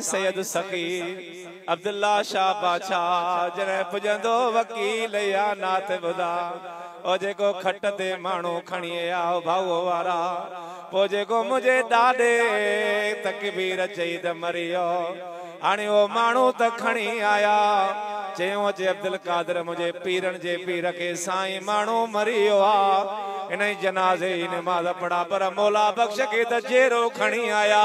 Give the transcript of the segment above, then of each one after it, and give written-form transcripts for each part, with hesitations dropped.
सैयद सकीर अब्दुल्ला शाह बादशाह जने पुजंदो वकील या नात बुदा ओ जेको खट ते माण्हू खणी आओ भाऊ वारा पो जेको मुझे ॾाॾे तकबीर चई त मरियो हाणे ओ माण्हू त खणी आया चयो जे अब्दुल कादर मुझे पीरन जे पीर के साईं माण्हू मरियो आ इन जनाज़े नमाज पढ़ा पर मौला बख्श के त जेरो खणी आया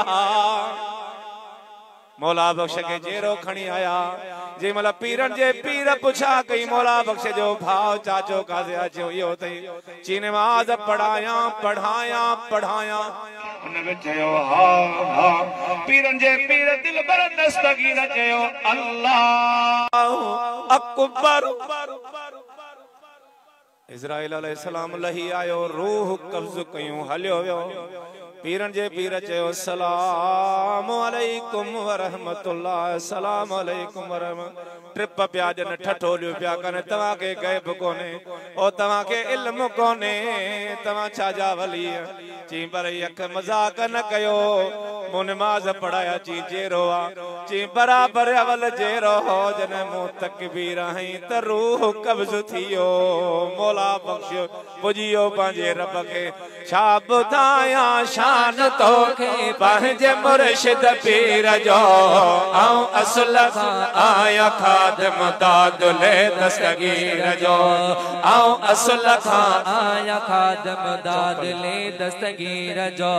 मौला बख्श के जेरो खणी आया जे मला पीरन जे पीर पुछा कई मौला बख्श जो भाव चाचो काज़े अचो यो तई ची नमाज पढ़ाया पढ़ाया पढ़ाया उनके चयो हा हा पीरन जे पीर दिल बर दस्तगीर चयो अल्लाह अकबर इस्राईल अलैहिस्सलाम लही आयो रूह कब्ज़ कयूं हलियो वियो पीरन जे पीर चयो सलाम अलैकुम व रहमतुल्लाह सलाम अलैकुम व रहमत ट्रिप पिया जन ठठोलियो पिया कने तवा के गैब कोने ओ तवा के इल्म कोने तवा छाजा वली ची पर यक मजाक न कयो मु नमाज पढ़ाया ची जेरो आ ची बराबर अवल जेरो हो जन मु तकबीर हई त रूह कब्ज़ थियो मौला बख्शियो पुजियो पंहिंजे रब के छा बुधाया शान तो के पंहिंजे मुर्शिद पीर जो आऊं असल आया खादम दादुले दस्तगीर जो आऊं असल आया खादम दादुले दस्तगीर जो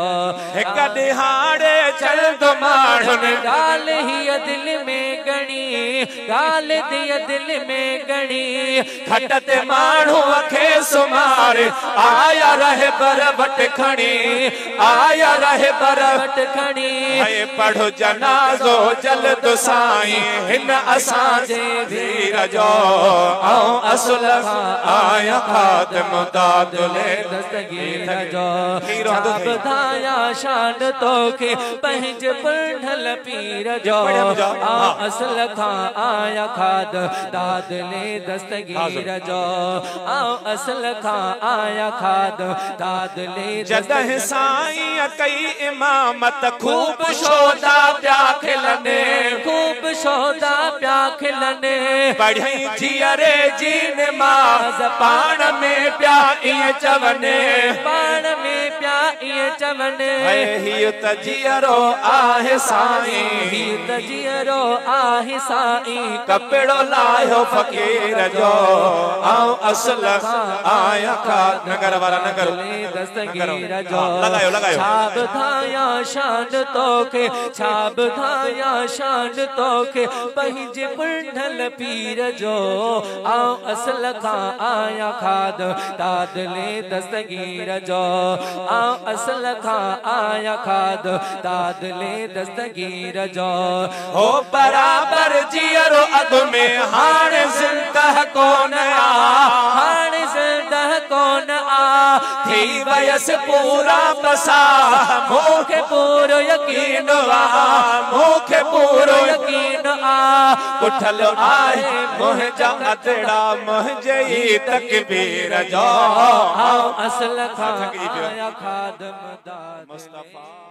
एक दिहाड़े चल तो माण्हुन गाल ही दिल में गणी गाल दिया दिल में गणी खटत माण्हू खे सुमार आया रहे बरबट खणी आया रहे बरबट खणी है पढ़ो जनाज़ो जल्द साईं हिन असां जे वीर जो आऊं असुल आया खादम दादुले दस्तगीर जो ॿुधाया शान तोखे पंहिंजे पढ़ल पीर जो आऊं असुल खां आया खाद दादुले दस्तगीर जो आऊं असल खां आया खाद दादुले जदह साईं कई इमामत खूब शोदा प्या खिलने खूब शोदा प्या खिलने पढ़ई जियरे जी नमाज पाण में प्या इए चवने पाण में प्या इए चवने ही त जियरो आहे साईं ही त जियरो आहे साईं कपड़ो लायो फकीर जो आऊं असल आया का नगर वाला नगर दस्तगीर जो लगायो लगायो छाब धाया शान तोखे छाब धाया शान तोखे पंहिंजे पढ़ल पीर जो आऊं असल खां आया खाद दादुले दस्तगीर जो आऊं असल खां आया खाद दादुले दस्तगीर जो हो बराबर जियरो अध में हाणे ज़िंदह कोन आ हाणे ज़िंदह कोन आ थी वयस पूरा बसा मूंखे पूरो यकीन आ मूंखे पूरो यकीन आ उठल आहे मुंहिंजा अतड़ा मुंहिंजे ई तकबीर जो आऊं असल खां आया खादम दादुले मुस्तफा।